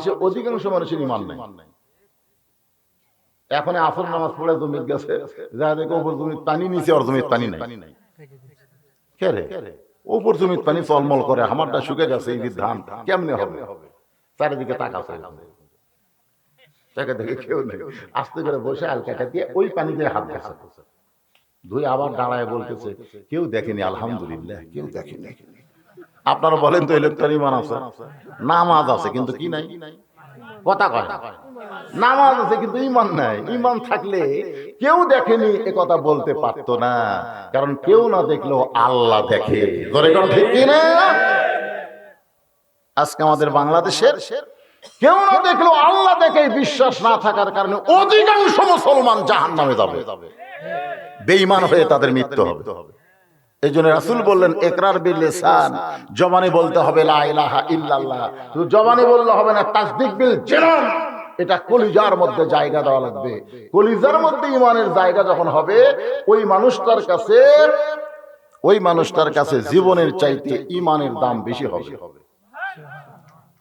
বাংলাদেশে অধিকাংশ মানুষের ঈমান নাই। এখন আসর নামাজ পড়ে জমির গেছে, যা দেখে ওপর জমির পানি, নিচে আর জমির পানি নাই। কে রে, ওপর জমির পানি চলমল করে, আমারটা শুকে গেছে, এই ধান কেমনে হবে? চারিদিকে তাকাছে, তাকে দেখে কেউ নেই, আস্তে করে বসে আলকাটা দিয়ে ওই পানি দিয়ে হাত গেছে, ধুই আবার দাঁড়ায় বলতেছে কেউ দেখেনি, আলহামদুলিল্লাহ কেউ দেখেনি। আপনারা বলেন তো, ইলেকট্রন ঈমান আছে, নামাজ আছে কিন্তু কি নাই? কথা কয় না। নামাজ আছে কিন্তু ঈমান নাই। ঈমান থাকলে কেউ দেখেনি এ কথা বলতে পারতো না, কারণ কেউ না দেখলেও আল্লাহ দেখে। জোরে কোন ঠিক কি না? আজকে আমাদের বাংলাদেশের কেউ না দেখলেও আল্লাহ দেখে বিশ্বাস না থাকার কারণে অধিকাংশ মুসলমান জাহান্নামে যাবে, বেঈমান হয়ে তাদের মৃত্যু হবে। এই জন্য রাসূল বললেন ইকরার বিল লিসান, জবানে বলতে হবে লা ইলাহা ইল্লাল্লাহ, শুধু জবানে বললে হবে না, তাসদিক বিল জানান, এটা কলিজার মধ্যে জায়গা দেওয়া লাগবে। কলিজার মধ্যে ঈমানের জায়গা যখন হবে, ওই মানুষটার কাছে জীবনের চাইতে ঈমানের দাম বেশি হবে।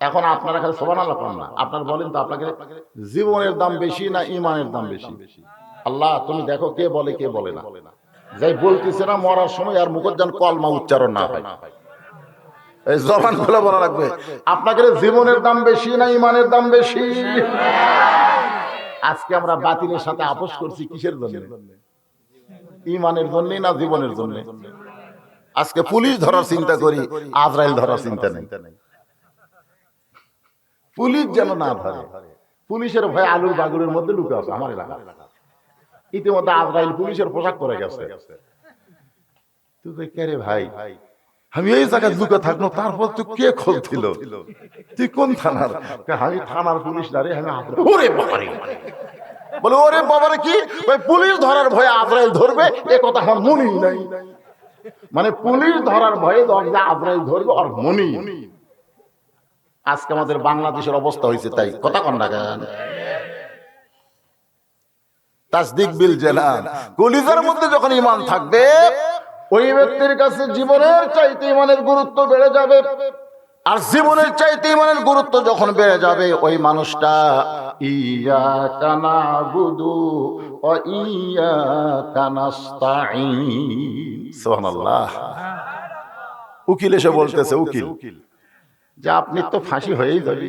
এখন আপনারা খালি সুবহানাল্লাহ বলেন না, আপনারা বলেন তো আপনাকে জীবনের দাম বেশি না ঈমানের দাম বেশি? আল্লাহ তুমি দেখো কে বলে কে বলে না। যাই বলতেছে না মরার সময় আর মুখের যেন কলমা উচ্চারণ না হয়, এই জবান খুলে বলা লাগবে আপনাকে জীবনের দাম বেশি না ঈমানের দাম বেশি? আজকে আমরা বাতিলের সাথে আপোষ করছি কিসের জন্য? ঈমানের জন্য না জীবনের জন্য? আজকে পুলিশ ধরার চিন্তা করি, আজরাইল ধরার চিন্তা নেই। পুলিশ যেন না ধরে, পুলিশের ভয় আলুর বাগুরের মধ্যে লুকে আছে আমার এলাকা। ইতিমধ্যে আজরাইল পুলিশের পোশাক পরে গেছে। তুই কে রে ভাই? আমি এই জায়গায় লুকে থাকলো, তারপর তুই কে খোঁজ দিল? তুই কোন থানার? আমি থানার পুলিশ না রে, আমি ওরে বাবারে। বলে ওরে বাবারে কি? ওই পুলিশ ধরার ভয়ে আজরাইল ধরবে, এ কথা আমার মনেই নাই। মানে পুলিশ ধরার ভয়ে আজরাইল ধরবে আর মনেই। আজকে আমাদের বাংলাদেশের অবস্থা হয়েছে তাই, কথা কন না কেন? তাসদিক বিল জানান, কলিজার মধ্যে যখন ঈমান থাকবে, ওই ব্যক্তির কাছে জীবনের চাইতে ঈমানের গুরুত্ব বেড়ে যাবে। আর জীবনের চাইতে ঈমানের গুরুত্ব যখন বেড়ে যাবে, ওই মানুষটা ইয়াকা নাবুদু ওয়া ইয়াকা নাস্তাঈন। সুবহানাল্লাহ। উকিল এসে বলতেছে, উকিল যে আপনি তো ফাঁসি হয়েই যাবে,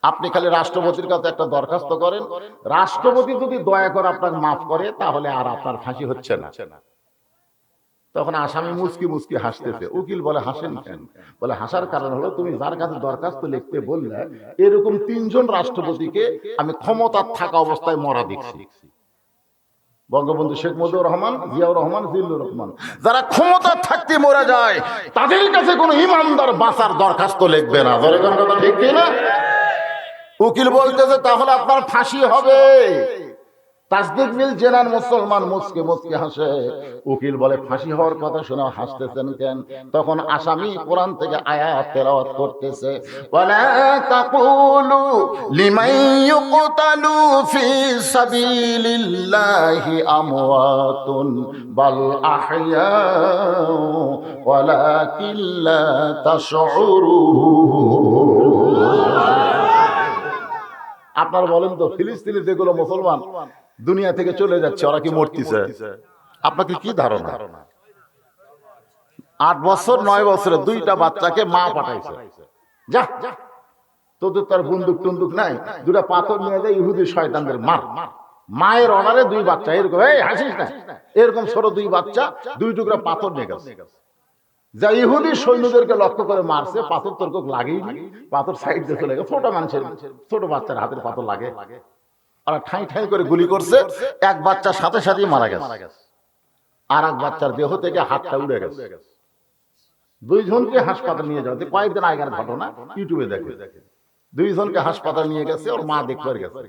আপনি খালি রাষ্ট্রপতির কাছে একটা দরখাস্ত করেন, রাষ্ট্রপতি যদি দয়া করে আপনাকে মাফ করে তাহলে আর আপনার ফাঁসি হচ্ছে না। তখন আসামি মুচকি মুচকি হাসতেছে। উকিল বলে হাসেন কেন? বলে হাসার কারণ হলো তুমি যার কাছে দরখাস্ত লিখতে বললে, এরকম 3 জন রাষ্ট্রপতিকে আমি ক্ষমতার থাকা অবস্থায় মরা দেখছি। বঙ্গবন্ধু শেখ মুজিবুর রহমান, জিয়াউর রহমান, জিল্লুর রহমান, যারা ক্ষমতা থাকতে মরে যায়, তাদের কাছে কোনো ইমানদার বাঁচার দরখাস্ত লিখবে না। বলে কোন কথা ঠিক কি না? উকিল বলতেছে তাহলে আপনার ফাঁসি হবে। তাসদিক বিল জানান, মুসলমান মুচকে মুচকে হাসে। উকিল বলে ফাঁসি হওয়ার কথা শুনে হাসতেছেন কেন? তখন আসামি কোরআন থেকে আয়াত তেলাওয়াত করতেছে, ওয়ালা তাকুলু লিমান ইউকতালু ফি সাবিলিল্লাহি আমওয়াতুন বাল আহইয়াউ ওয়ালাকিন লা তাশউরুন। আপনারা বলেন তো, ফিলিস্তিনি যেগুলো মুসলমান দুনিয়া থেকে চলে যাচ্ছে, ওরা কি মরতেছে? আপনাকে কি ধারণা? 8 বছর 9 বছরে 2টা বাচ্চাকে মা পাঠাইছে, যা তোদের তার বন্দুক টন্দুক নাই, 2টা পাথর নিয়ে যায় ইহুদি শয়তানদের মার। মায়ের অর্ডারে 2 বাচ্চা, এরকম এই হাসিস না, এরকম ছোট 2 বাচ্চা 2 টুকরা পাথর নিয়ে গেছে, যা ইহুদি সৈন্যদেরকে লক্ষ্য করে মারছে। পাথর তর্ক লাগেইনি, পাথর সাইড দিয়ে চলে গেছে। ছোট মানুষের, ছোট বাচ্চার হাতের পাথর লাগে, ওরা ঠাই ঠাই করে গুলি করছে। এক বাচ্চার সাথে সাথেই মারা গেছে, আর এক বাচ্চার দেহ থেকে হাতটা উড়ে গেছে। 2 জনকে হাসপাতাল নিয়ে যাওয়া, কয়েকদিন আগের ঘটনা, ইউটিউবে দেখে। 2 জনকে হাসপাতাল নিয়ে গেছে, ওর মা দেখতে গেছে,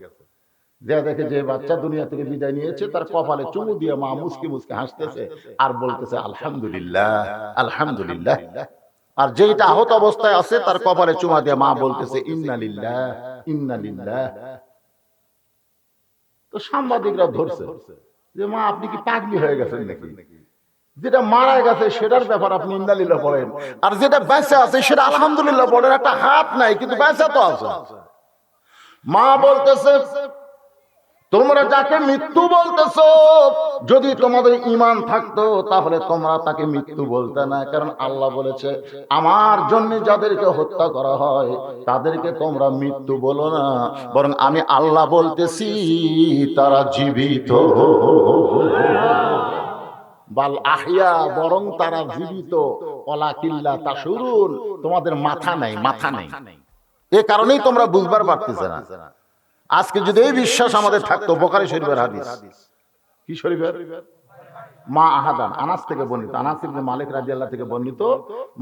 যে দেখে যে বাচ্চা দুনিয়া থেকে বিদায় নিয়েছে, তার কপালে চুমু দিয়ে মা মুচকি মুচকি হাসতেছে আর বলতেছে আলহামদুলিল্লাহ আলহামদুলিল্লাহ। আর যেটা আহত অবস্থায় আছে, তার কপালে চুমা দিয়ে মা বলতেছে ইন্না লিল্লাহ ইন্না লিল্লাহ। তো সাংবাদিকরা ধরছে যে মা আপনি কি পাগলি হয়ে গেছেন নাকি? যেটা মারা গেছে সেটার ব্যাপার আপনি ইন্নালিল্লাহ পড়েন, আর যেটা বেঁচে আছে সেটা আলহামদুলিল্লাহ পড়েন। একটা হাত নাই কিন্তু বেঁচে তো আছে। মা বলতেছে তোমরা যাকে মৃত্যু বলতেছো, যদি তোমাদের ঈমান থাকতো তাহলে তোমরা তাকে মৃত্যু বলতে না, কারণ আল্লাহ বলেছে আমার জন্য যাদেরকে হত্যা করা হয় তাদেরকে তোমরা মৃত্যু বলো না, বরং আমি আল্লাহ বলতেছি তারা জীবিত। বাল আহইয়া, বরং তারা জীবিত। ওয়ালাকিল্লা তাশউরুন, তোমাদের মাথা নাই, মাথা নাই। এই কারণেই তোমরা বুঝবার পারতেছ না। আজকে যদি এই বিশ্বাস আমাদের থাকতো, বুখারী শরীফের হাদিস, কি শরীফের? মা আহাদান, আনাস থেকে বর্ণিত, আনাস ইবনে মালিক রাদিয়াল্লাহু থেকে বর্ণিত,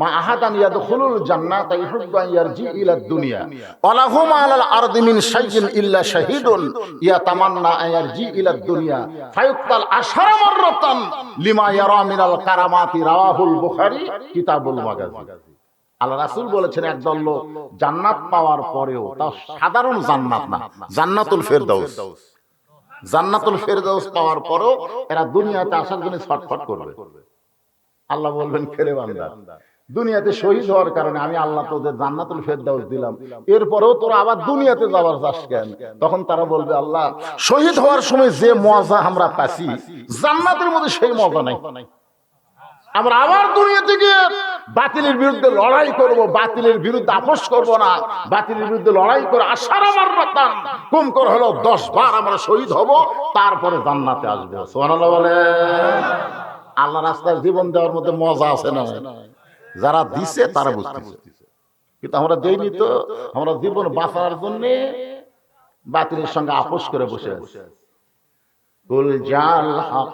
মা আহাদান ইয়াদখুলুল জান্নাতা ইহুব্বু আন ইয়ারজি ইলা দুনিয়া ওয়ালাহুম আলাল আরদি মিন শাইইন ইল্লা শাহীদুন ইয়াতামান্না আন ইয়ারজি ইলা দুনিয়া ফায়ুক্তাল আশারা মাররাতান লিমা ইয়ারা মিনাল কারামাতি, রাওয়াহুল বুখারী কিতাবুল মাগাজি। আল্লাহ রাসূল বলেছেন একদল লোক জান্নাত পাওয়ার পরেও, তা সাধারণ জান্নাত না, জান্নাতুল ফেরদাউস, জান্নাতুল ফেরদাউস পাওয়ার পরেও এরা দুনিয়াতে আসার জন্য ছটফট করবে। আল্লাহ বলবেন ফেরে বান্দা, দুনিয়াতে শহীদ হওয়ার কারণে আমি আল্লাহ তোদের জান্নাতুল ফেরদাউস দিলাম, এরপরেও তোরা আবার দুনিয়াতে যাবার চাস কেন? তখন তারা বলবে আল্লাহ শহীদ হওয়ার সময় যে মজা আমরা পাচ্ছি জান্নাতের মধ্যে সেই মজা নাই, আমরা আবার দুনিয়াতে গিয়ে বাতিলের বিরুদ্ধে লড়াই করব, বাতিলের বিরুদ্ধে আপোষ করব না, বাতিলের বিরুদ্ধে লড়াই করে আশারা মাররাতান, কম করে হলো 10 বার আমরা শহীদ হব, তারপরে জান্নাতে আসবো। সুবহানাল্লাহ বলে। আল্লাহ রাস্তায় জীবন দেওয়ার মধ্যে মজা আছে না? যারা দিছে তারা বুঝতেছে, কিন্তু আমরা দেইনি তো। আমরা জীবন বাঁচার জন্য বাতিলের সঙ্গে আপোষ করে বসে আছি। কুল জাল হক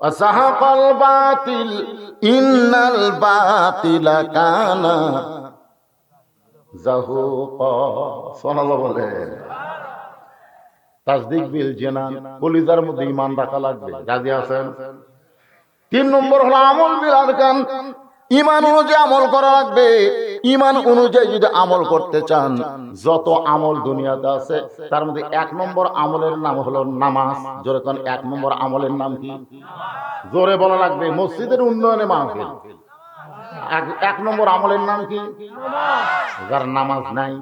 ওয়াসাহাকাল বাতিল ইন্নাল বাতিলা কানা যাহুকা। সুবহানাল্লাহ বলে। তাসদিক বিল জানান, কলিজার মধ্যে ঈমান রাখা লাগবে। রাজি আছেন? 3 নম্বর হলো আমল বিল আরকান, ঈমান অনুযায়ী আমল করা লাগবে। ঈমান অনুযায়ী যদি আমল করতে চান, যত আমল দুনিয়াতে আছে তার মধ্যে 1 নম্বর আমলের নাম হলো নামাজ। জোরে কোন 1 নম্বর আমলের নাম কি? জোরে বলা লাগবে। মসজিদের উন্নয়নে মাহফিল, 1 নম্বর আমলের নাম কি? যার নামাজ নাই,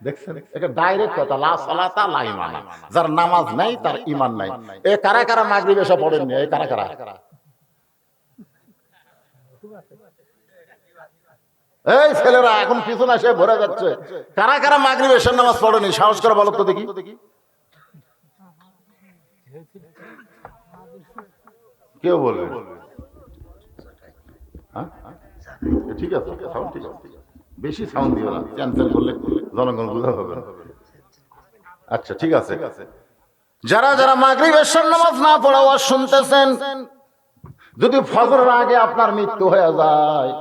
দেখছেন এটা ডাইরেক্ট কথা, লা সালাতা লা ঈমান, যার নামাজ নাই তার ঈমান নাই। এ কারা কারা মাগরিব এসে পড়েননি? এই কারা কারা? এই ছেলেরা এখন পিছনে এসে ভরে যাচ্ছে, কারা কারা মাগরিব এশার নামাজ পড়েনি? সাহস করে বলো তো দেখি। কেউ বলবে? ঠিক আছে, সাউন্ড ঠিক আছে, বেশি সাউন্ড দিও না, ক্যান্সেল করলে জনগণ বুঝা হবে। আচ্ছা ঠিক আছে। যারা যারা মাগরিব এশার নামাজ না পড়া ওয়াজ শুনতেছেন, যদি ফজরের আগে আপনার মৃত্যু হয়ে যায়,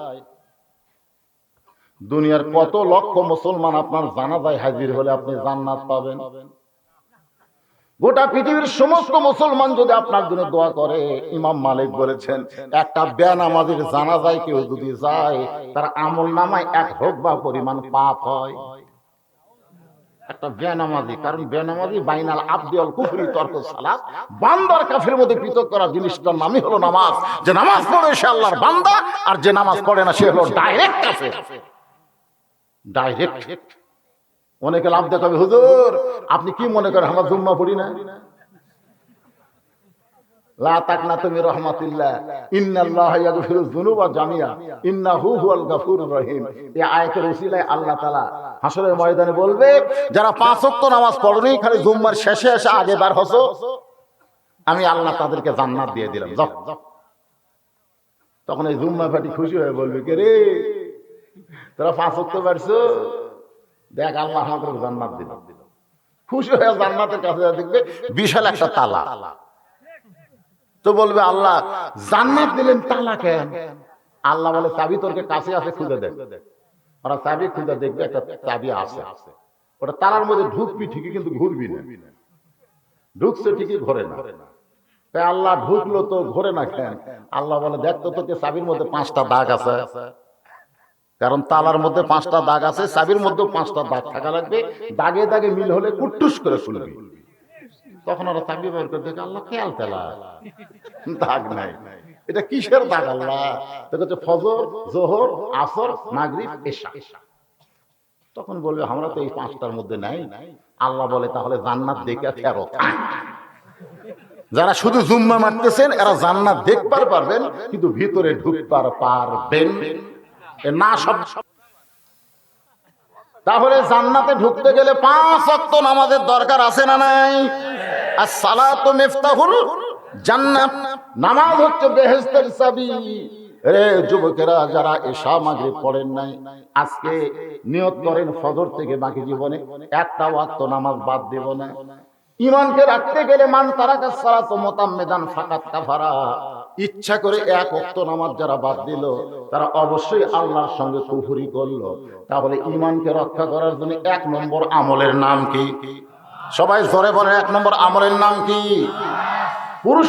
দুনিয়ার কত লক্ষ মুসলমান আপনার জানাজায় হাজির হলে আপনি জান্নাত পাবেন। গোটা পৃথিবীর সমস্ত মুসলমান যদি আপনার জন্য দোয়া করে, ইমাম মালিক বলেছেন একটা বেনামাজির জানাজায় কেউ যদি যায়, তার আমল নামায় 1 হুকবা পরিমাণ পাপ হয়। একটা বেনামাজি, কারণ বেনামাজি বাইনাল আবদি ওয়াল কুফরি তরকুস সালাত, বান্দার কাফের মধ্যে পৃথক করা জিনিসটার নামই হলো নামাজ। যে নামাজ পড়ে সে আল্লাহর বান্দা, আর যে নামাজ পড়ে না সে হলো ডাইরেক্ট কাফের, ডাইরেক্ট। অনেকে লাভ দেখাবে, হুজুর আপনি কি মনে করেন আমরা জুম্মা পড়ি না? লা তাকনাতু মির রাহমাতিল্লাহ ইন্নাল্লাহা ইয়াগফিরুয যুনুবা জামিআ ইন্নাহু হুয়াল গাফুরুর রহিম। এই আয়াতের উসিলায় আল্লাহ তাআলা হাসরের ময়দানে বলবে, যারা 5 ওয়াক্ত নামাজ পড়নি, খালি জুম্মার শেষে এসে আগে বার হছো, আমি আল্লাহ তাদেরকে জান্নাত দিয়ে দিলাম, যাও। তখন এই জুম্মা ফাটি খুশি হয়ে বলবে, কে রে তোরা 5 ওয়াক্ত পারছো, দেখ আল্লাহ আমাদের জান্নাত দিল। খুশি হয়ে জান্নাতের কাছে দেখবে বিশাল একটা তালা। তো বলবে আল্লাহ জান্নাত দিলেন, তালা কেন? আল্লাহ বলে চাবি তোর কাছে আছে, খুঁজে দেখ। ওরা চাবি খুঁজে দেখবে, একটা চাবি আছে, ওটা তালার মধ্যে ঢুকবি ঠিকই কিন্তু ঘুরবি না, ঢুকছে ঠিকই ঘোরে না। তাই আল্লাহ ঢুকলো তো ঘোরে না কেন? আল্লাহ বলে দেখ তো তোকে চাবির মধ্যে 5টা দাগ আছে, কারণ তালার মধ্যে 5টা দাগ আছে, চাবির মধ্যে 5টা দাগ থাকা লাগবে, দাগে দাগে মিল হলে কুট্টুস করে খুলবি। তখন ওরা তাকবীর বের করে দেখে আল্লাহ খেয়াল তেলা দাগ নাই, এটা কিসের দাগ আল্লাহ? দেখো হচ্ছে ফজর, জোহর, আসর, মাগরিব, এশা। তখন বলবে আমরা তো এই পাঁচটার মধ্যে নাই। আল্লাহ বলে তাহলে জান্নাত দেখে ফেরত। যারা শুধু জুম্মা মারতেছেন এরা জান্নাত দেখবার পারবেন, কিন্তু ভিতরে ঢুকবার পারবেন না। সব তাহলে জান্নাতে ঢুকতে গেলে 5 ওয়াক্ত নামাজের দরকার আছে না নাই? as-সালাতু মিফতাহুল জান্নাত, নামাজ হচ্ছে বেহেশতের চাবি। রে যুবকেরা যারা এশা মাগরিব পড়েন নাই, আজকে নিয়ত করেন ফজর থেকে বাকি জীবনে একটা ওয়াক্ত নামাজ বাদ দেব না। ঈমানকে রাখতে গেলে মান তারাকা সালাত মুতাম্মিদান ফাকাত কাফারা, ইচ্ছা করে এক ওয়াক্ত নামাজ যারা বাদ দিল তারা অবশ্যই আল্লাহর সঙ্গে কুফরি করলো। তাহলে ঈমানকে রক্ষা করার জন্য 1 নম্বর আমলের নাম কি? সবাই জোরে বলেন, 1 নম্বর আমলের নাম কি? পুরুষ